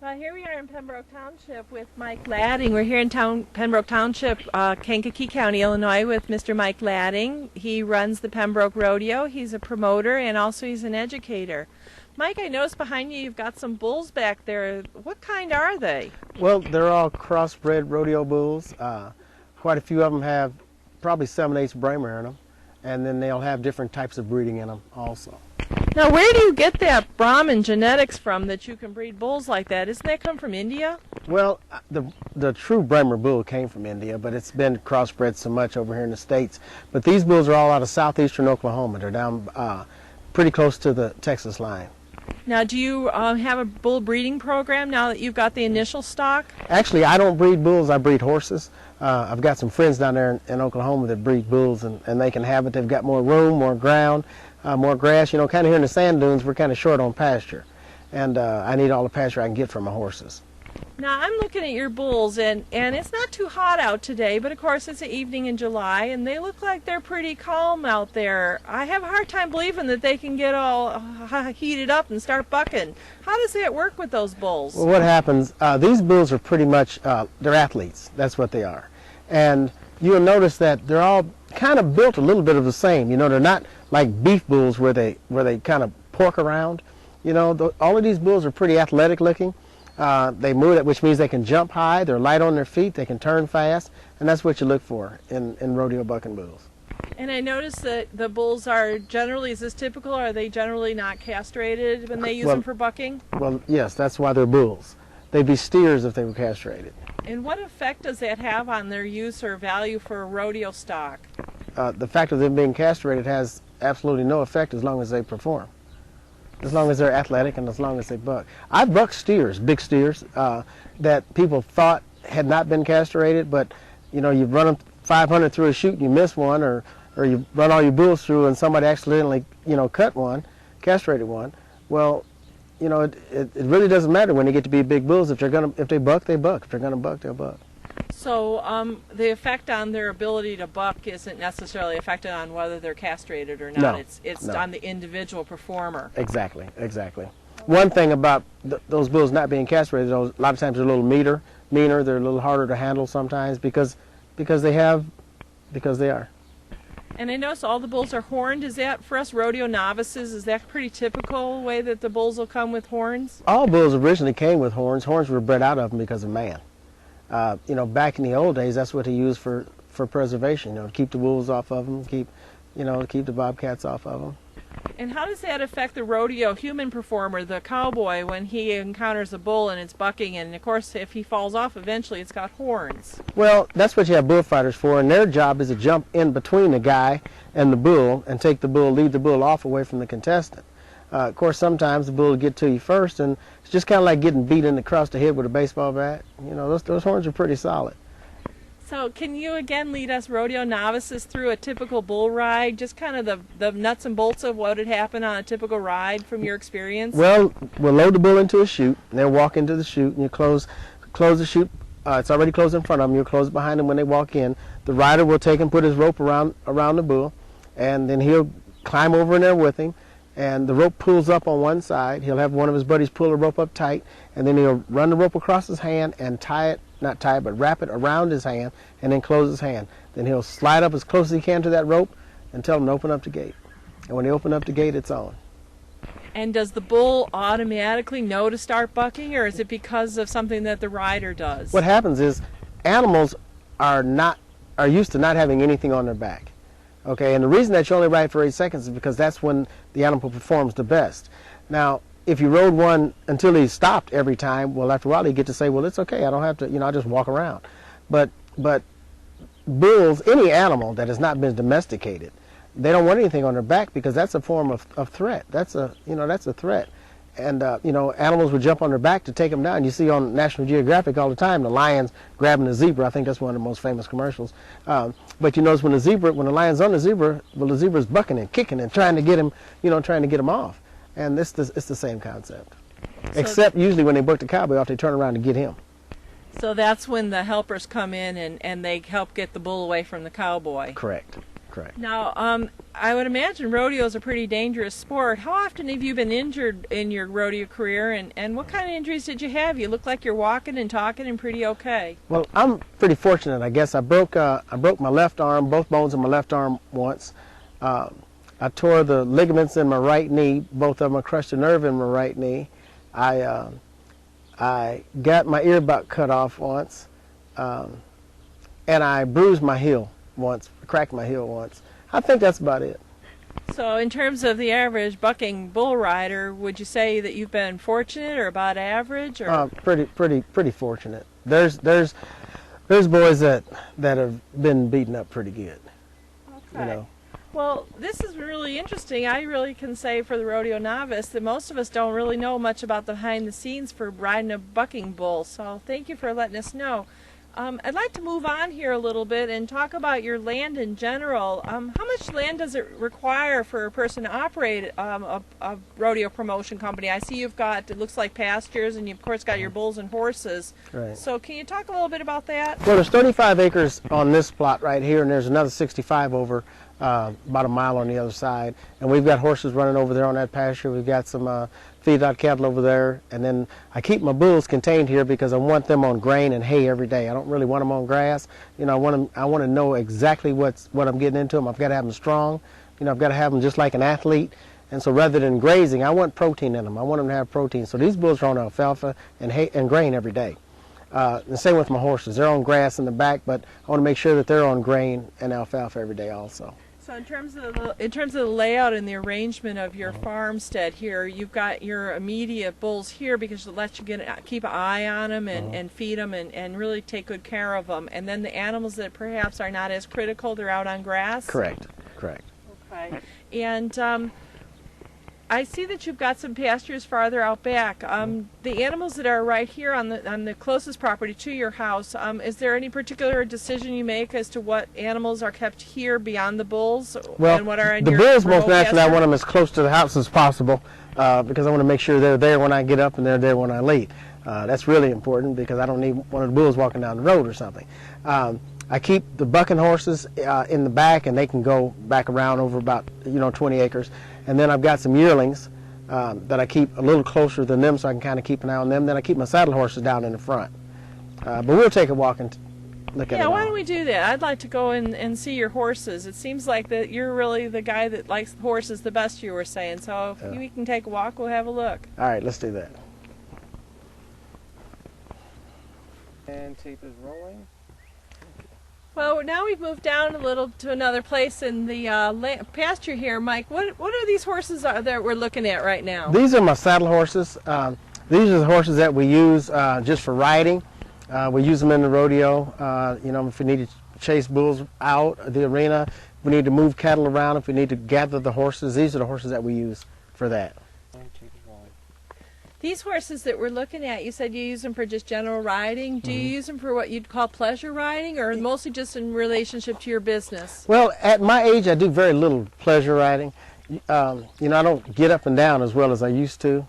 Well, here we are in Pembroke Township with Mike Latting. We're here in Pembroke Township, Kankakee County, Illinois, with Mr. Mike Latting. He runs the Pembroke Rodeo. He's a promoter and also he's an educator. Mike, I noticed behind you you've got some bulls back there. What kind are they? Well, they're all crossbred rodeo bulls. Quite a few of them have probably 7/8 Bramer in them, and then they'll have different types of breeding in them also. Now, where do you get that Brahman genetics from that you can breed bulls like that? Doesn't that come from India? Well, the true Bramer bull came from India, but it's been crossbred so much over here in the States. But these bulls are all out of southeastern Oklahoma. They're down pretty close to the Texas line. Now, do you have a bull breeding program now that you've got the initial stock? Actually, I don't breed bulls, I breed horses. I've got some friends down there in Oklahoma that breed bulls, and they can have it. They've got more room, more ground, more grass. You know, kind of here in the sand dunes, we're kind of short on pasture. And I need all the pasture I can get from my horses. Now, I'm looking at your bulls, and it's not too hot out today, but of course it's an evening in July, and they look like they're pretty calm out there. I have a hard time believing that they can get all heated up and start bucking. How does that work with those bulls? Well, what happens, these bulls are pretty much, they're athletes. That's what they are. And you'll notice that they're all kind of built a little bit of the same. You know, they're not like beef bulls where they kind of pork around. You know, all of these bulls are pretty athletic looking. They move, which means they can jump high, they're light on their feet, they can turn fast, and that's what you look for in rodeo bucking bulls. And I noticed that the bulls are generally, is this typical, or are they generally not castrated when they use them for bucking? Well, yes, that's why they're bulls. They'd be steers if they were castrated. And what effect does that have on their use or value for rodeo stock? The fact of them being castrated has absolutely no effect as long as they perform. As long as they're athletic and as long as they buck. I've bucked steers, big steers, that people thought had not been castrated, but you know, you run them 500 through a chute and you miss one, or you run all your bulls through and somebody accidentally, you know, cut one, castrated one. Well, you know, it really doesn't matter when they get to be big bulls. If they buck, they buck. If they're gonna buck, they'll buck. So the effect on their ability to buck isn't necessarily affected on whether they're castrated or not. No, it's no. on the individual performer. Exactly, exactly. One thing about those bulls not being castrated, a lot of times they're a little meaner. They're a little harder to handle sometimes because they are. And I notice all the bulls are horned. Is that, for us rodeo novices, is that pretty typical way that the bulls will come with horns? All bulls originally came with horns. Horns were bred out of them because of man. You know, back in the old days, that's what he used for preservation. You know, to keep the wolves off of them, keep the bobcats off of them. And how does that affect the rodeo human performer, the cowboy, when he encounters a bull and it's bucking? And of course, if he falls off, eventually it's got horns. Well, that's what you have bullfighters for, and their job is to jump in between the guy and the bull and lead the bull off away from the contestant. Of course, sometimes the bull will get to you first, and it's just kind of like getting beat across the head with a baseball bat. You know, those horns are pretty solid. So can you again lead us rodeo novices through a typical bull ride, just kind of the nuts and bolts of what would happen on a typical ride from your experience? Well, we'll load the bull into a chute, and they'll walk into the chute, and you close the chute. It's already closed in front of them. You'll close it behind them when they walk in. The rider will take and put his rope around the bull, and then he'll climb over in there with him. And the rope pulls up on one side. He'll have one of his buddies pull the rope up tight, and then he'll run the rope across his hand and wrap it around his hand, and then close his hand. Then he'll slide up as close as he can to that rope and tell him to open up the gate. And when they open up the gate, it's on. And does the bull automatically know to start bucking, or is it because of something that the rider does? What happens is animals are used to not having anything on their back. Okay, and the reason that you only ride for 8 seconds is because that's when the animal performs the best. Now, if you rode one until he stopped every time, well, after a while you get to say, well, it's okay, I don't have to, you know, I just walk around. But bulls, any animal that has not been domesticated, they don't want anything on their back because that's a form of threat. That's a threat. And, you know, animals would jump on their back to take them down. You see on National Geographic all the time the lions grabbing a zebra. I think that's one of the most famous commercials. But you notice when the lion's on the zebra, well, the zebra's bucking and kicking and trying to get him, off. And it's the same concept. So except usually when they buck the cowboy off, they turn around to get him. So that's when the helpers come in and they help get the bull away from the cowboy. Correct. correct. Now, I would imagine rodeo is a pretty dangerous sport. How often have you been injured in your rodeo career, and what kind of injuries did you have? You look like you're walking and talking and pretty okay. Well, I'm pretty fortunate, I guess. I broke my left arm, both bones in my left arm once. I tore the ligaments in my right knee, both of them. I crushed a nerve in my right knee. I got my ear butt cut off once, and I bruised my heel once, cracked my heel once. I think that's about it. So in terms of the average bucking bull rider, would you say that you've been fortunate or about average? Or? Pretty fortunate. There's boys that have been beaten up pretty good. Okay. You know. Well, this is really interesting. I really can say for the rodeo novice that most of us don't really know much about the behind the scenes for riding a bucking bull. So thank you for letting us know. I'd like to move on here a little bit and talk about your land in general. How much land does it require for a person to operate a rodeo promotion company? I see you've got, it looks like pastures, and you've of course got your bulls and horses. Right. So can you talk a little bit about that? Well, there's 35 acres on this plot right here, and there's another 65 over about a mile on the other side. And we've got horses running over there on that pasture. We've got some feedlot cattle over there, and then I keep my bulls contained here because I want them on grain and hay every day. I don't really want them on grass. You know, I want to know exactly what I'm getting into them. I've got to have them strong. You know, I've got to have them just like an athlete. And so rather than grazing, I want protein in them. I want them to have protein. So these bulls are on alfalfa and hay and grain every day. The same with my horses. They're on grass in the back, but I want to make sure that they're on grain and alfalfa every day also. So in terms of the layout and the arrangement of your farmstead here, you've got your immediate bulls here because it lets you keep an eye on them and feed them and really take good care of them. And then the animals that perhaps are not as critical, they're out on grass? Correct. Okay. And I see that you've got some pastures farther out back. The animals that are right here on the closest property to your house, is there any particular decision you make as to what animals are kept here beyond the bulls? Well, and what are in the your bulls, most remote naturally, I pasture? want them as close to the house as possible because I want to make sure they're there when I get up and they're there when I leave. That's really important because I don't need one of the bulls walking down the road or something. I keep the bucking horses in the back, and they can go back around over about 20 acres. And then I've got some yearlings that I keep a little closer than them, so I can kind of keep an eye on them. Then I keep my saddle horses down in the front. But we'll take a walk and look at it. Yeah, why all. don't we do that? I'd like to go and see your horses. It seems like that you're really the guy that likes the horses the best, you were saying. So if we can take a walk, we'll have a look. All right, let's do that. And tape is rolling. Well, now we've moved down a little to another place in the pasture here. Mike, what are these horses that we're looking at right now? These are my saddle horses. These are the horses that we use just for riding. We use them in the rodeo. If we need to chase bulls out of the arena, if we need to move cattle around, if we need to gather the horses, these are the horses that we use for that. And tape is rolling. These horses that we're looking at, you said you use them for just general riding. Do you use them for what you'd call pleasure riding, or mostly just in relationship to your business? Well, at my age, I do very little pleasure riding. I don't get up and down as well as I used to.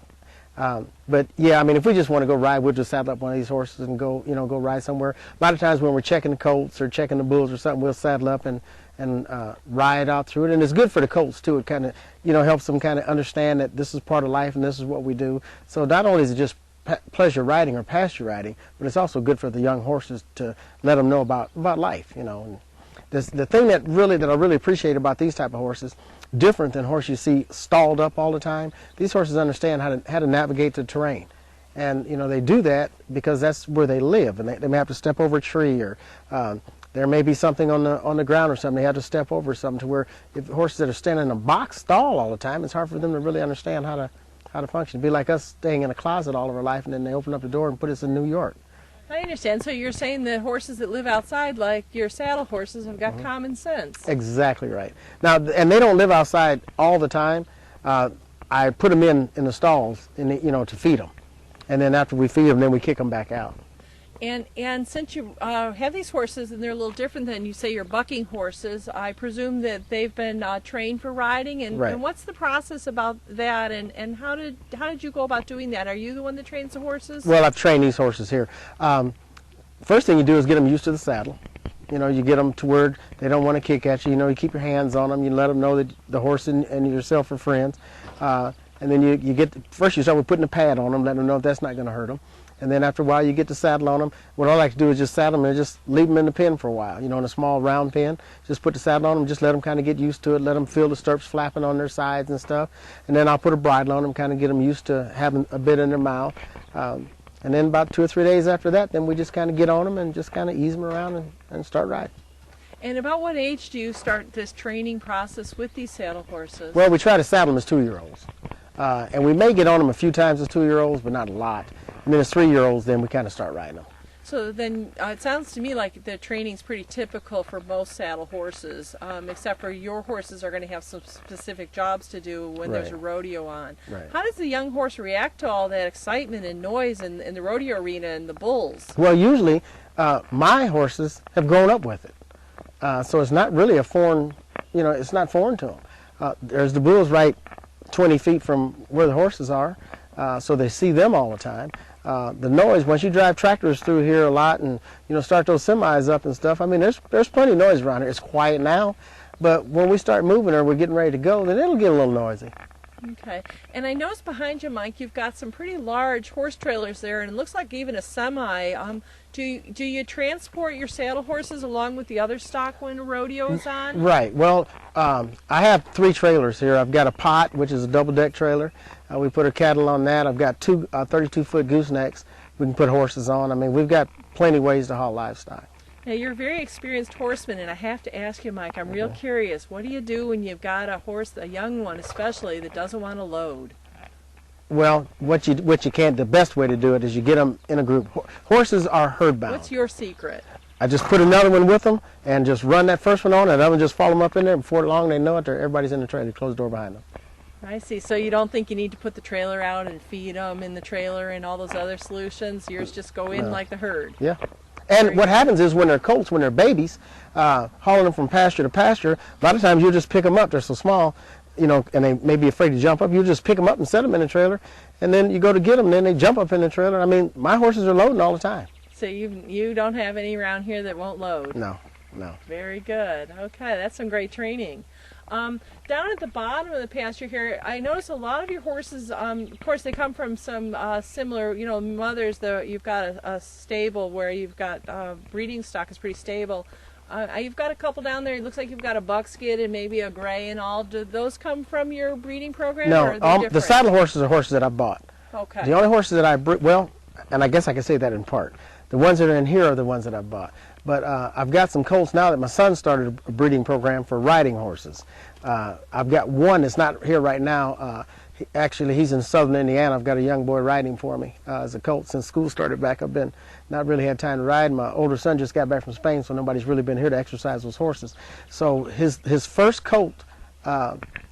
But yeah, I mean, if we just want to go ride, we'll just saddle up one of these horses and go ride somewhere. A lot of times when we're checking the colts or checking the bulls or something, we'll saddle up and ride out through it. And it's good for the colts too. It kind of, helps them kind of understand that this is part of life and this is what we do. So not only is it just pleasure riding or pasture riding, but it's also good for the young horses to let them know about life. And the thing that I really appreciate about these type of horses, different than horses you see stalled up all the time. These horses understand how to navigate the terrain, and they do that because that's where they live, and they may have to step over a tree, or there may be something on the ground or something they have to step over something, to where if horses that are standing in a box stall all the time, it's hard for them to really understand how to function. It'd be like us staying in a closet all of our life, and then they open up the door and put us in New York. I understand. So you're saying the horses that live outside, like your saddle horses, have got common sense. Exactly right. Now, and they don't live outside all the time. I put them in the stalls, to feed them, and then after we feed them, then we kick them back out. And since you have these horses, and they're a little different than, you say, your bucking horses, I presume that they've been trained for riding. And, right. And what's the process about that? And how did you go about doing that? Are you the one that trains the horses? Well, I've trained these horses here. First thing you do is get them used to the saddle. You know, you get them to where they don't want to kick at you. You know, you keep your hands on them. You let them know that the horse and yourself are friends. And then you get, first you start with putting a pad on them, letting them know if that's not going to hurt them. And then after a while you get the saddle on them. What I like to do is just saddle them and just leave them in the pen for a while, you know, in a small round pen. Just put the saddle on them, just let them kind of get used to it, let them feel the stirrups flapping on their sides and stuff. And then I'll put a bridle on them, kind of get them used to having a bit in their mouth. And then about 2 or 3 days after that, then we just kind of get on them and just kind of ease them around and start riding. And about what age do you start this training process with these saddle horses? Well, we try to saddle them as 2-year-olds. And we may get on them a few times as 2-year-olds, but not a lot. And then as 3-year-olds, then we kind of start riding them. So then it sounds to me like the training's pretty typical for most saddle horses, except for your horses are going to have some specific jobs to do when there's a rodeo on. Right. How does the young horse react to all that excitement and noise in the rodeo arena and the bulls? Well, usually my horses have grown up with it. So it's not really a foreign, you know, it's not foreign to them. There's the bulls right 20 feet from where the horses are, so they see them all the time. The noise, once you drive tractors through here a lot and, you know, start those semis up and stuff, I mean, there's plenty of noise around here. It's quiet now, but when we start moving or we're getting ready to go, then it'll get a little noisy. Okay. And I noticed behind you, Mike, you've got some pretty large horse trailers there, and it looks like even a semi. Do you transport your saddle horses along with the other stock when a rodeo is on? Right. Well, I have 3 trailers here. I've got a pot, which is a double-deck trailer. We put our cattle on that. I've got 2 32-foot goosenecks we can put horses on. I mean, we've got plenty of ways to haul livestock. Now, you're a very experienced horseman, and I have to ask you, Mike, I'm real curious. What do you do when you've got a horse, a young one especially, that doesn't want to load? Well, what you can, the best way to do it is you get them in a group. Horses are herd bound. What's your secret? I just put another one with them and just run that first one on, and the other one just follow them up in there. Before long, they know it. Everybody's in the trailer. Close the door behind them. I see. So you don't think you need to put the trailer out and feed them in the trailer and all those other solutions? Yours just go in like the herd? Yeah. And what happens is when they're colts, when they're babies, hauling them from pasture to pasture, a lot of times you'll just pick them up. They're so small, you know, and they may be afraid to jump up. You just pick them up and set them in the trailer, and then you go to get them, and then they jump up in the trailer. I mean, my horses are loading all the time. So you don't have any around here that won't load? No, no. Very good. Okay, that's some great training. Down at the bottom of the pasture here, I notice a lot of your horses, of course, they come from some similar, you know, mothers. You've got a stable where you've got breeding stock is pretty stable. You've got a couple down there. It looks like you've got a buckskin and maybe a gray and all. Do those come from your breeding program? No, or are they the saddle horses are horses that I bought. Okay. The only horses that I well, and I guess I can say that in part. The ones that are in here are the ones that I bought. But I've got some colts now that my son started a breeding program for riding horses. I've got one that's not here right now. Actually, he's in southern Indiana. I've got a young boy riding for me as a colt. Since school started back, I've been not really had time to ride. My older son just got back from Spain, so nobody's really been here to exercise those horses. So his first colt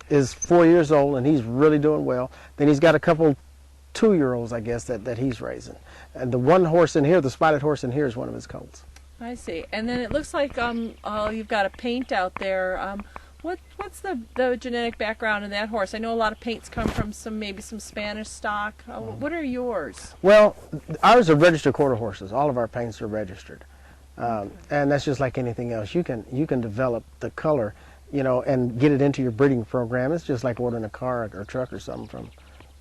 is 4 years old, and he's really doing well. Then he's got a couple 2-year-olds, I guess, that he's raising. And the one horse in here, the spotted horse in here, is one of his colts. I see. And then it looks like you've got a paint out there. What's the genetic background in that horse? I know a lot of paints come from maybe some Spanish stock. What are yours? Well, ours are registered quarter horses. All of our paints are registered, and that's just like anything else. You can develop the color, you know, and get it into your breeding program. It's just like ordering a car or truck or something from,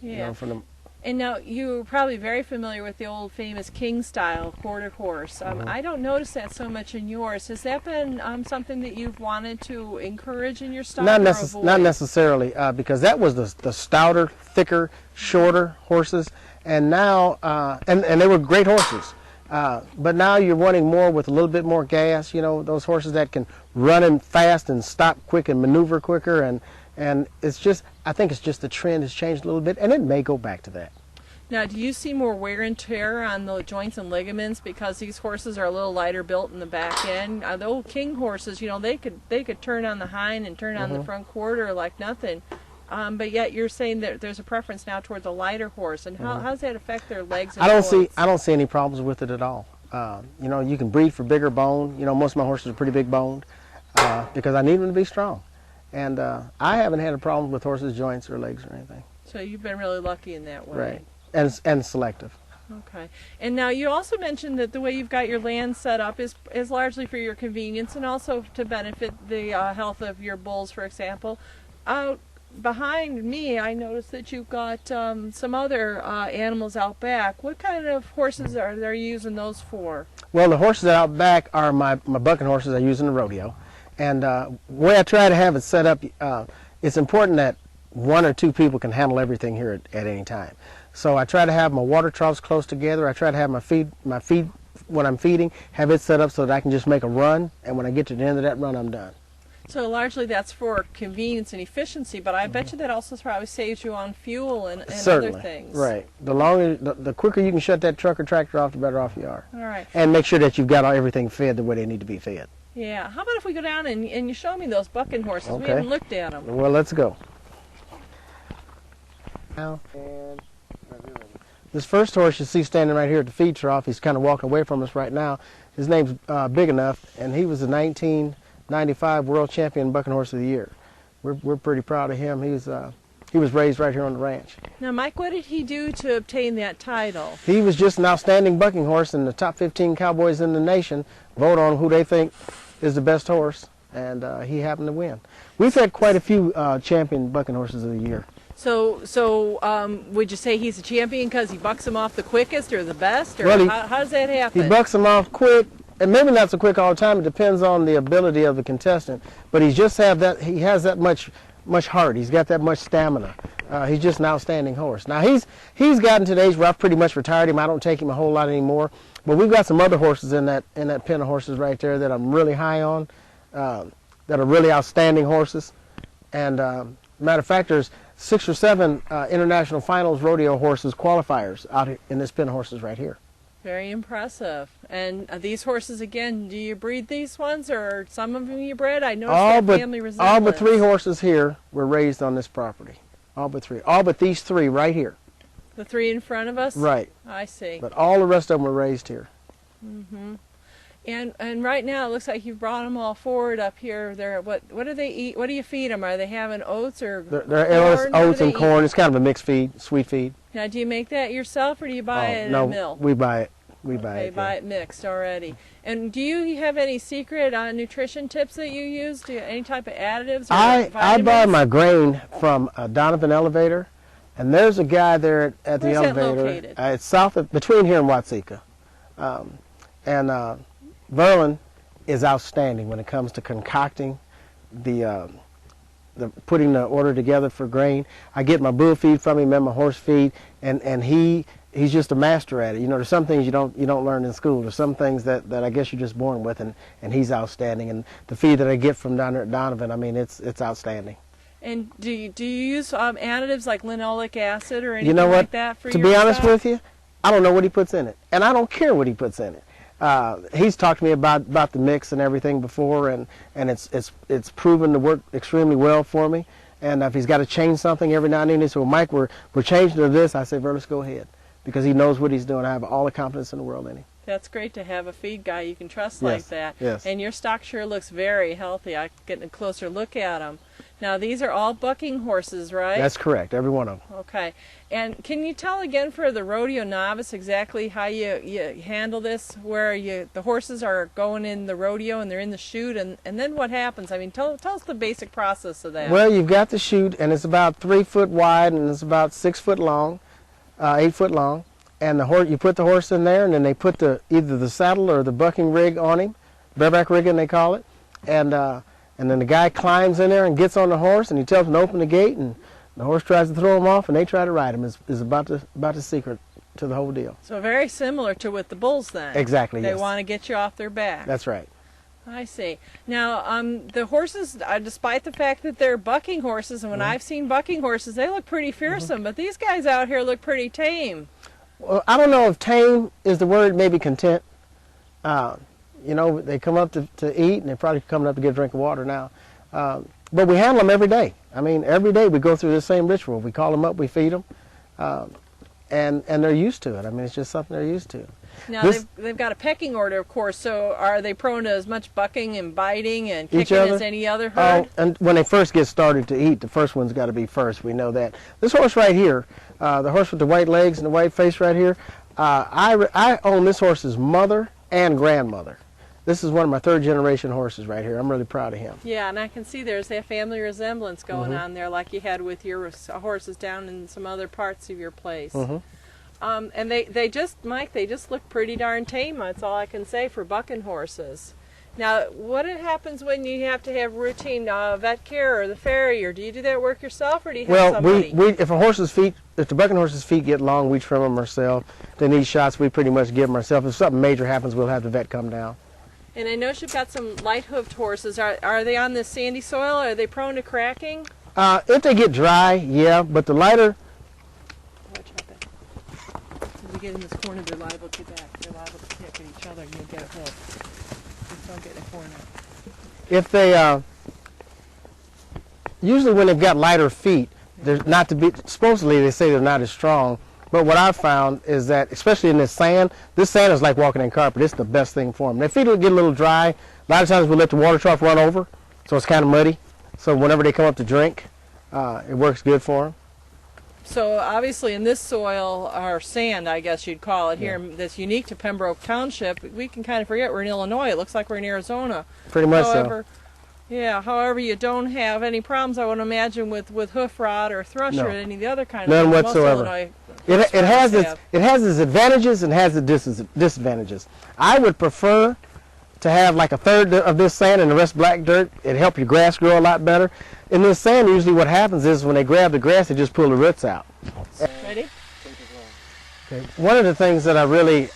you know, from the. And now you're probably very familiar with the old famous King style quarter horse. I don't notice that so much in yours. Has that been something that you've wanted to encourage in your stock? Not necessarily, because that was the stouter, thicker, shorter horses, and now and they were great horses. But now you're wanting more with a little bit more gas. You know, those horses that can run in fast and stop quick and maneuver quicker, and it's just, I think it's just the trend has changed a little bit, and it may go back to that. Now, do you see more wear and tear on the joints and ligaments because these horses are a little lighter built in the back end? The old King horses, you know, they could turn on the hind and turn on the front quarter like nothing. But yet you're saying that there's a preference now towards a lighter horse, and how does that affect their legs and joints? I don't see any problems with it at all. You know, you can breed for bigger bone. You know, most of my horses are pretty big boned because I need them to be strong. And I haven't had a problem with horses' joints or legs or anything. So you've been really lucky in that way. Right. And selective. Okay. And now you also mentioned that the way you've got your land set up is largely for your convenience and also to benefit the health of your bulls, for example. Out behind me, I noticed that you've got some other animals out back. What kind of horses are they using those for? Well, the horses out back are my bucking horses I use in the rodeo. And the way I try to have it set up, it's important that one or two people can handle everything here at any time. So I try to have my water troughs close together. I try to have my feed when I'm feeding, have it set up so that I can just make a run, and when I get to the end of that run, I'm done. So largely that's for convenience and efficiency, but I bet you that also probably saves you on fuel and Certainly. other things. Right. The quicker you can shut that truck or tractor off, the better off you are. All right. And make sure that you've got everything fed the way they need to be fed. Yeah. How about if we go down and you show me those bucking horses? Okay. We haven't looked at them. Well, let's go. Now, And this first horse you see standing right here at the feed trough, he's kind of walking away from us right now. His name's Big Enough, and he was the 1995 World Champion Bucking Horse of the Year. We're pretty proud of him. He was raised right here on the ranch. Now, Mike, what did he do to obtain that title? He was just an outstanding bucking horse, and the top 15 cowboys in the nation vote on who they think is the best horse, and he happened to win. We've had quite a few champion bucking horses of the year. So would you say he's a champion because he bucks them off the quickest or the best, or Well, how does that happen? He bucks them off quick, and maybe not so quick all the time. It depends on the ability of the contestant. But he has that much heart. He's got that much stamina. He's just an outstanding horse. Now he's gotten to the age where I've pretty much retired him. I don't take him a whole lot anymore. But we've got some other horses in that pen of horses right there that I'm really high on, that are really outstanding horses. And matter of fact, there's 6 or 7 international finals rodeo horses qualifiers out here in this pen of horses right here. Very impressive. And these horses, again, do you breed these ones, or some of them you bred? I noticed their family resemblance. All but 3 horses here were raised on this property. All but 3. All but these 3 right here. The 3 in front of us? Right. I see. But all the rest of them were raised here. Mm-hmm. And right now it looks like you've brought them all forward up here. What do they eat? What do you feed them? Are they having oats or They're oats and corn. It's kind of a mixed feed, sweet feed. Now, do you make that yourself, or do you buy it at a mill? We buy it. Okay, buy it mixed already. And do you have any secret nutrition tips that you use? Any type of additives? Or I buy my grain from Donovan Elevator, and there's a guy there at the elevator. Where's that located? It's south of, between here and Watsika. Verlin is outstanding when it comes to concocting the putting the order together for grain. I get my bull feed from him and my horse feed, and he's just a master at it. You know, there's some things you don't learn in school. There's some things that I guess you're just born with, and he's outstanding. And the feed that I get from down there at Donovan, I mean, it's outstanding. And do you use additives like linoleic acid or anything like that for your To be honest stuff? with you, I don't know what he puts in it, and I don't care what he puts in it. He's talked to me about the mix and everything before, and it's proven to work extremely well for me. And if he's got to change something every now and then, he says, "Well, Mike, we're changing to this." I say, "Well, let's go ahead," because he knows what he's doing. I have all the confidence in the world in him. That's great to have a feed guy you can trust Yes, like that. yes. And your stock sure looks very healthy. I get a closer look at them. Now, these are all bucking horses, right? That's correct, every one of them. Okay. And can you tell again for the rodeo novice exactly how you handle this, where the horses are going in the rodeo and they're in the chute, and then what happens? I mean, tell us the basic process of that. Well, you've got the chute, and it's about 3 foot wide, and it's about 6 foot long, 8 foot long. And you put the horse in there, and then they put either the saddle or the bucking rig on him, bareback rigging they call it, and then the guy climbs in there and gets on the horse, and he tells him to open the gate, and the horse tries to throw him off, and they try to ride him. Is about the secret to the whole deal. So very similar to with the bulls then. Exactly. They yes. want to get you off their back. That's right. I see. Now, the horses, despite the fact that they're bucking horses, and when I've seen bucking horses, they look pretty fearsome, but these guys out here look pretty tame. Well, I don't know if tame is the word, maybe content. You know, they come up to eat, and they're probably coming up to get a drink of water now. But we handle them every day. I mean, every day we go through the same ritual. We call them up, we feed them, and they're used to it. I mean, it's just something they're used to. Now, they've got a pecking order, of course, so are they prone to as much bucking and biting and Each kicking other? as any other herd? And when they first get started to eat, the first one's got to be first. We know that. This horse right here, the horse with the white legs and the white face right here, I own this horse's mother and grandmother. This is one of my third generation horses right here. I'm really proud of him. Yeah, and I can see there's that family resemblance going on there, like you had with your horses down in some other parts of your place. And they just, Mike, they just look pretty darn tame. That's all I can say for bucking horses. Now, what happens when you have to have routine vet care or the farrier? Do you do that work yourself, or do you have somebody? If the bucking horse's feet get long, we trim them ourselves. They need shots, we pretty much give them ourselves. If something major happens, we'll have the vet come down. And I know you've got some light-hoofed horses. Are they on this sandy soil? Are they prone to cracking? If they get dry, yeah, but the lighter... Watch out there. As you get in this corner, they're liable to back. They're liable to kick at each other and you'll get a hook. Just don't get in a corner. If they... usually when they've got lighter feet, they're not to be... Supposedly they say they're not as strong. But what I've found is that, especially in this sand is like walking in carpet. It's the best thing for them. Their feet will get a little dry. A lot of times we let the water trough run over, so it's kind of muddy. So whenever they come up to drink, it works good for them. So obviously in this soil, or sand, I guess you'd call it here, that's unique to Pembroke Township, we can kind of forget we're in Illinois. It looks like we're in Arizona. Pretty much so. Yeah, however, you don't have any problems, I would imagine, with hoof rot or thrush or any of the other kind of None things. whatsoever. It has its advantages and has its disadvantages. I would prefer to have like a third of this sand and the rest black dirt. It'd help your grass grow a lot better. In this sand, usually what happens is when they grab the grass, they just pull the roots out. Ready? Okay. One of the things that I really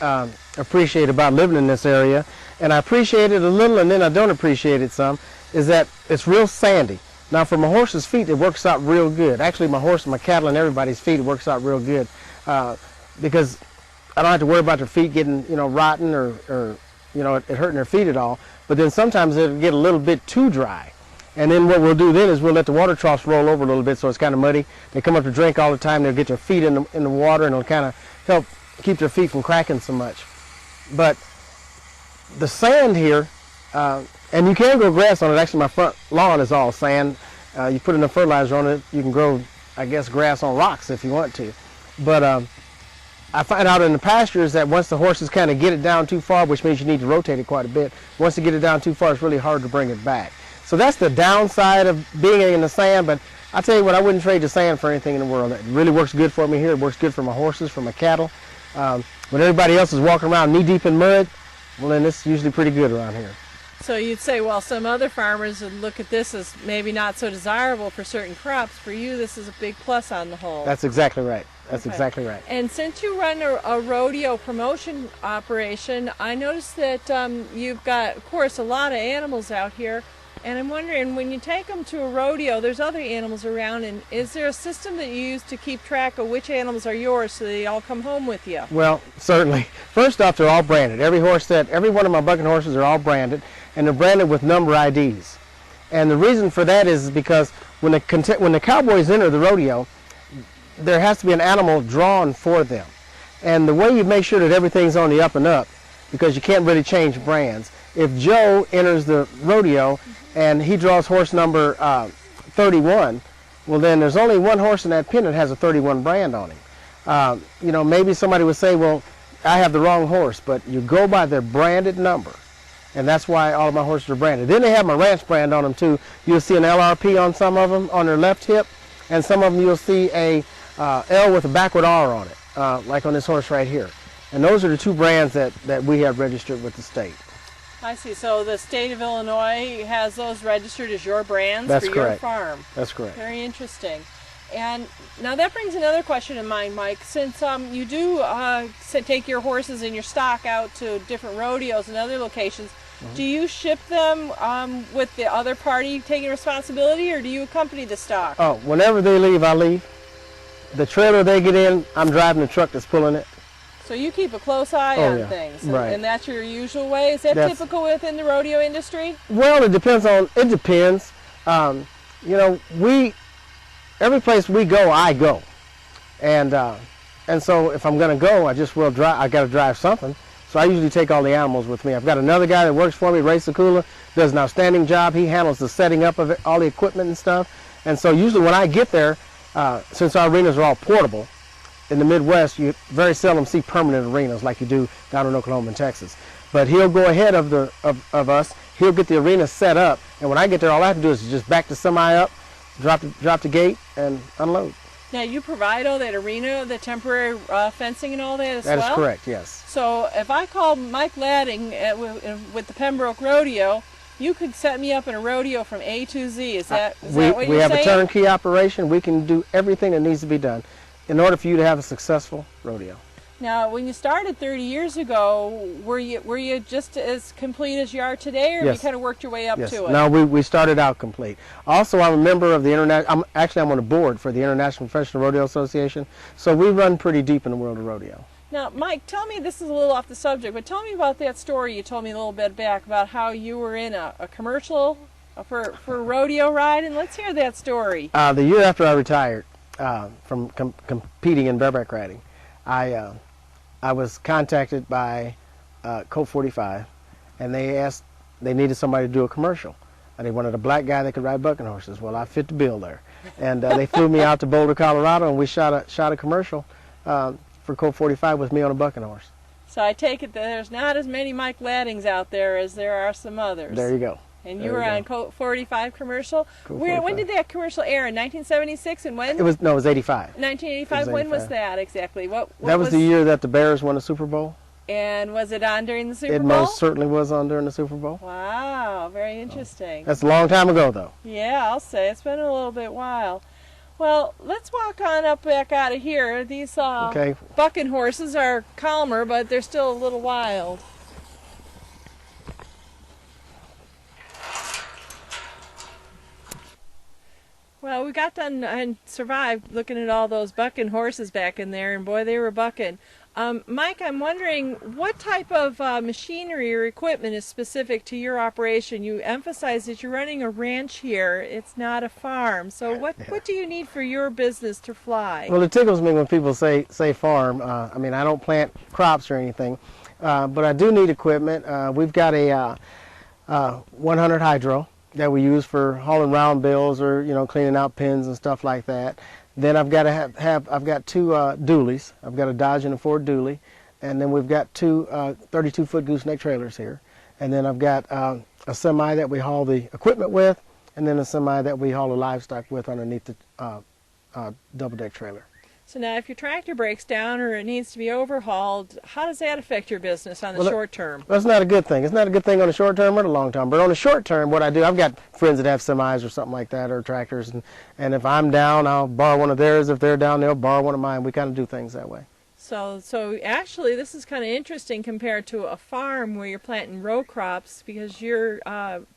appreciate about living in this area, and I appreciate it a little and then I don't appreciate it some, is that it's real sandy. Now for my horse's feet, it works out real good. Actually, my cattle and everybody's feet, it works out real good because I don't have to worry about their feet getting, rotten or it hurting their feet at all. But then sometimes it'll get a little bit too dry. And then what we'll do then is we'll let the water troughs roll over a little bit so it's kind of muddy. They come up to drink all the time. They'll get their feet in the water and it'll kind of help keep their feet from cracking so much. But the sand here, and you can grow grass on it. Actually, my front lawn is all sand. You put enough fertilizer on it, you can grow, I guess, grass on rocks if you want to. But I find out in the pastures that once the horses kind of get it down too far, which means you need to rotate it quite a bit, once they get it down too far, it's really hard to bring it back. So that's the downside of being in the sand, but I tell you what, I wouldn't trade the sand for anything in the world. It really works good for me here. It works good for my horses, for my cattle. When everybody else is walking around knee-deep in mud, well, then it's usually pretty good around here. So you'd say, well, some other farmers would look at this as maybe not so desirable for certain crops. For you, this is a big plus on the whole. That's exactly right. That's exactly right. And since you run a rodeo promotion operation, I noticed that you've got, of course, a lot of animals out here. And I'm wondering, when you take them to a rodeo, there's other animals around, and is there a system that you use to keep track of which animals are yours so they all come home with you? Well, certainly. First off, they're all branded. Every one of my bucking horses are all branded, and they're branded with number IDs. And the reason for that is because when the cowboys enter the rodeo, there has to be an animal drawn for them. And the way you make sure that everything's on the up and up, because you can't really change brands, if Joe enters the rodeo and he draws horse number 31, well then there's only one horse in that pen that has a 31 brand on him. Maybe somebody would say, well, I have the wrong horse, but you go by their branded number. And that's why all of my horses are branded. Then they have my ranch brand on them too. You'll see an LRP on some of them on their left hip, and some of them you'll see a L with a backward R on it, like on this horse right here. And those are the two brands that we have registered with the state. I see. So the state of Illinois has those registered as your brands That's for correct. your farm. That's correct. Very interesting. And now that brings another question in mind, Mike. Since you do take your horses and your stock out to different rodeos and other locations, do you ship them with the other party taking responsibility, or do you accompany the stock? Oh, whenever they leave, I leave. The trailer they get in, I'm driving the truck that's pulling it. So you keep a close eye on things, right. And that's your usual way? Is that typical within the rodeo industry? Well, it depends. Every place we go, I go. And so if I'm going to go, I just will drive. I got to drive something. So I usually take all the animals with me. I've got another guy that works for me, Ray Sakula, does an outstanding job. He handles the setting up of it, all the equipment and stuff. And so usually when I get there, since our arenas are all portable, in the Midwest, you very seldom see permanent arenas like you do down in Oklahoma and Texas. But he'll go ahead of us. He'll get the arena set up, and when I get there, all I have to do is just back the semi up, drop the gate, and unload. Now, you provide all that arena, the temporary fencing and all that as well? That is correct, yes. So if I call Mike Latting with the Pembroke Rodeo, you could set me up in a rodeo from A to Z. Is that what you're saying? We have a turnkey operation. We can do everything that needs to be done in order for you to have a successful rodeo. Now, when you started 30 years ago, were you just as complete as you are today, or Yes. you kind of worked your way up to it? No, we started out complete. Also, I'm a member of the I'm on a board for the International Professional Rodeo Association, so we run pretty deep in the world of rodeo. Now, Mike, tell me, this is a little off the subject, but tell me about that story you told me a little bit back about how you were in a commercial for rodeo ride, and let's hear that story. The year after I retired from competing in bareback riding, I was contacted by Colt 45, and they needed somebody to do a commercial. And they wanted a black guy that could ride bucking horses. Well, I fit the bill there. And they flew me out to Boulder, Colorado, and we shot a commercial for Colt 45 with me on a bucking horse. So I take it that there's not as many Mike Lattings out there as there are some others. There you go. And you were on Colt 45 commercial. When did that commercial air? In 1976, and when? It was 85. 1985. When was that exactly? What that was the year that the Bears won the Super Bowl. And was it on during the Super Bowl? It most certainly was on during the Super Bowl. Wow, very interesting. That's a long time ago, though. Yeah, I'll say it's been a little bit while. Well, let's walk on up back out of here. These bucking horses are calmer, but they're still a little wild. Well, we got done and survived looking at all those bucking horses back in there, and boy, they were bucking. Mike, I'm wondering what type of machinery or equipment is specific to your operation. You emphasize that you're running a ranch here. It's not a farm. So what do you need for your business to fly? Well, it tickles me when people say farm. I mean, I don't plant crops or anything, but I do need equipment. We've got a 100 hydro that we use for hauling round bales or cleaning out pins and stuff like that. Then I've got to I've got two dualies. I've got a Dodge and a Ford dually, and then we've got two 32-foot gooseneck trailers here. And then I've got a semi that we haul the equipment with, and then a semi that we haul the livestock with underneath the double-deck trailer. So now if your tractor breaks down or it needs to be overhauled, how does that affect your business on the short term? That's not a good thing. It's not a good thing on the short term or the long term. But on the short term, what I do, I've got friends that have semis or something like that, or tractors, and if I'm down, I'll borrow one of theirs. If they're down, they'll borrow one of mine. We kind of do things that way. So actually this is kind of interesting compared to a farm where you're planting row crops, because your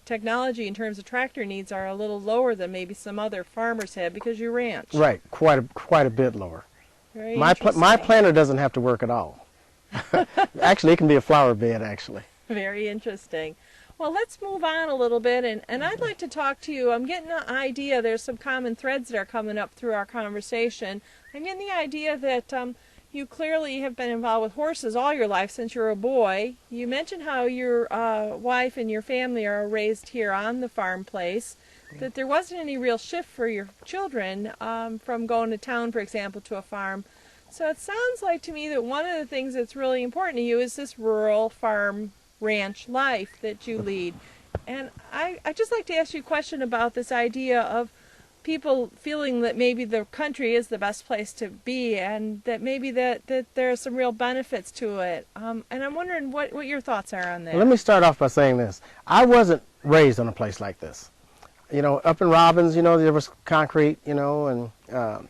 technology in terms of tractor needs are a little lower than maybe some other farmers have because you ranch. Right, quite a bit lower. Very my planter doesn't have to work at all. Actually, it can be a flower bed, actually. Very interesting. Well, let's move on a little bit, and I'd like to talk to you. I'm getting an idea, there's some common threads that are coming up through our conversation. I'm getting the idea that you clearly have been involved with horses all your life since you were a boy. You mentioned how your wife and your family are raised here on the farm place, that there wasn't any real shift for your children from going to town, for example, to a farm. So it sounds like to me that one of the things that's really important to you is this rural farm ranch life that you lead. And I'd just like to ask you a question about this idea of people feeling that maybe the country is the best place to be, and that maybe that there are some real benefits to it. And I'm wondering what your thoughts are on that. Well, let me start off by saying this. I wasn't raised on a place like this. Up in Robbins, there was concrete, and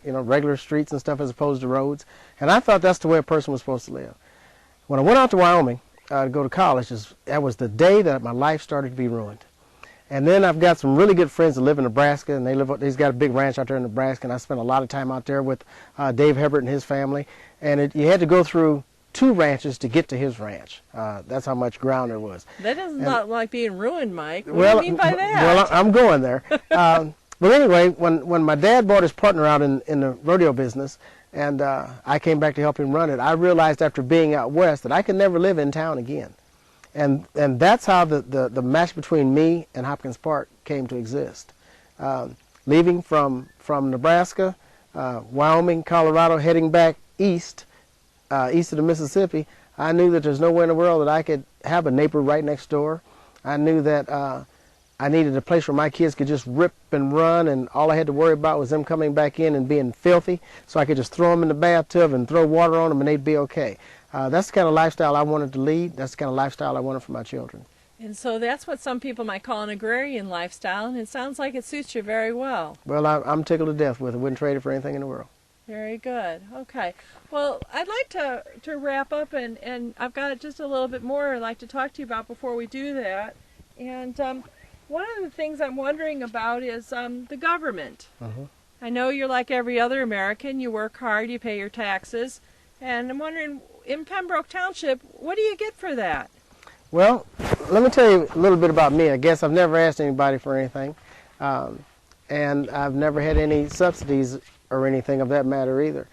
regular streets and stuff as opposed to roads. And I thought that's the way a person was supposed to live. When I went out to Wyoming to go to college, that was the day that my life started to be ruined. And then I've got some really good friends that live in Nebraska, and he's got a big ranch out there in Nebraska, and I spent a lot of time out there with Dave Hebert and his family. And you had to go through 2 ranches to get to his ranch. That's how much ground there was. That doesn't look like being ruined, Mike. What do you mean by that? Well, I'm going there. But anyway, when my dad bought his partner out in the rodeo business, and I came back to help him run it, I realized after being out west that I could never live in town again. And that's how the match between me and Hopkins Park came to exist. Leaving from Nebraska, Wyoming, Colorado, heading back east of the Mississippi, I knew that there's nowhere in the world that I could have a neighbor right next door. I knew that I needed a place where my kids could just rip and run, and all I had to worry about was them coming back in and being filthy, so I could just throw them in the bathtub and throw water on them and they'd be okay. That's the kind of lifestyle I wanted to lead. That's the kind of lifestyle I wanted for my children. And so that's what some people might call an agrarian lifestyle, and it sounds like it suits you very well. Well, I'm tickled to death with it. Wouldn't trade it for anything in the world. Very good. Okay. Well, I'd like to wrap up, and I've got just a little bit more I'd like to talk to you about before we do that. And one of the things I'm wondering about is the government. I know you're like every other American. You work hard, you pay your taxes. And I'm wondering, in Pembroke Township, what do you get for that? Well, let me tell you a little bit about me. I guess I've never asked anybody for anything. And I've never had any subsidies or anything of that matter either.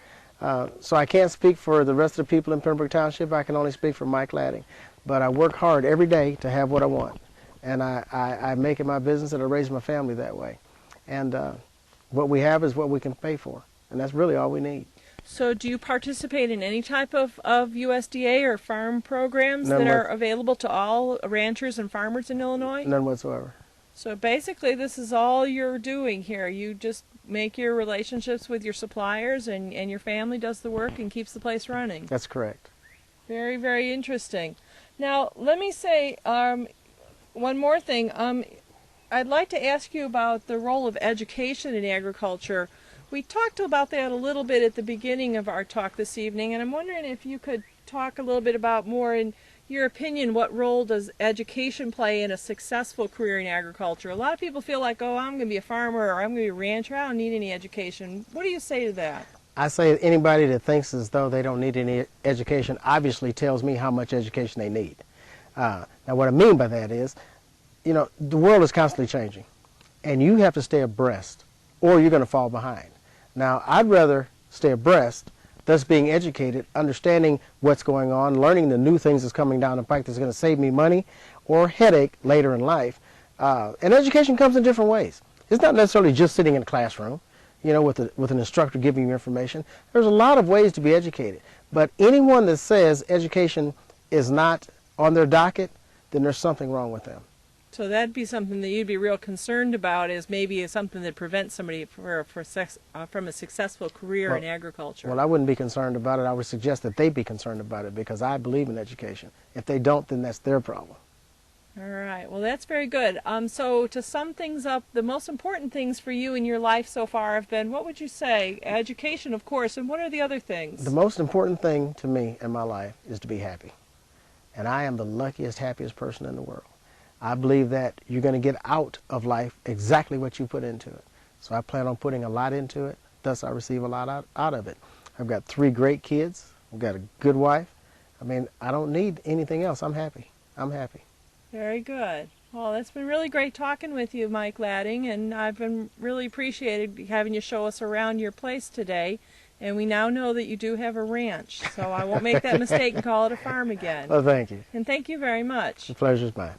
So I can't speak for the rest of the people in Pembroke Township. I can only speak for Mike Latting. But I work hard every day to have what I want. And I make it my business, and I raise my family that way. And what we have is what we can pay for. And that's really all we need. So do you participate in any type of USDA or farm programs None that are available to all ranchers and farmers in Illinois? None whatsoever. So basically this is all you're doing here. You just make your relationships with your suppliers, and your family does the work and keeps the place running. That's correct. Very, very interesting. Now, let me say one more thing. I'd like to ask you about the role of education in agriculture. We talked about that a little bit at the beginning of our talk this evening, and I'm wondering if you could talk a little bit about more, in your opinion, what role does education play in a successful career in agriculture? A lot of people feel like, oh, I'm going to be a farmer or I'm going to be a rancher. I don't need any education. What do you say to that? I say anybody that thinks as though they don't need any education obviously tells me how much education they need. Now, what I mean by that is, you know, the world is constantly changing, and you have to stay abreast, or you're going to fall behind. Now, I'd rather stay abreast, thus being educated, understanding what's going on, learning the new things that's coming down the pike that's going to save me money or headache later in life. And education comes in different ways. It's not necessarily just sitting in a classroom, you know, with an instructor giving you information. There's a lot of ways to be educated. But anyone that says education is not on their docket, then there's something wrong with them. So that'd be something that you'd be real concerned about, is maybe something that prevents somebody from a successful career in agriculture. Well, I wouldn't be concerned about it. I would suggest that they be concerned about it, because I believe in education. If they don't, then that's their problem. All right. Well, that's very good. So to sum things up, the most important things for you in your life so far have been, what would you say? Education, of course, and what are the other things? The most important thing to me in my life is to be happy. And I am the luckiest, happiest person in the world. I believe that you're going to get out of life exactly what you put into it. So I plan on putting a lot into it. Thus, I receive a lot out of it. I've got 3 great kids. I've got a good wife. I mean, I don't need anything else. I'm happy. I'm happy. Very good. Well, it's been really great talking with you, Mike Latting, and I've been really appreciated having you show us around your place today. And we now know that you do have a ranch, so I won't make that mistake and call it a farm again. Well, thank you. And thank you very much. The pleasure's mine.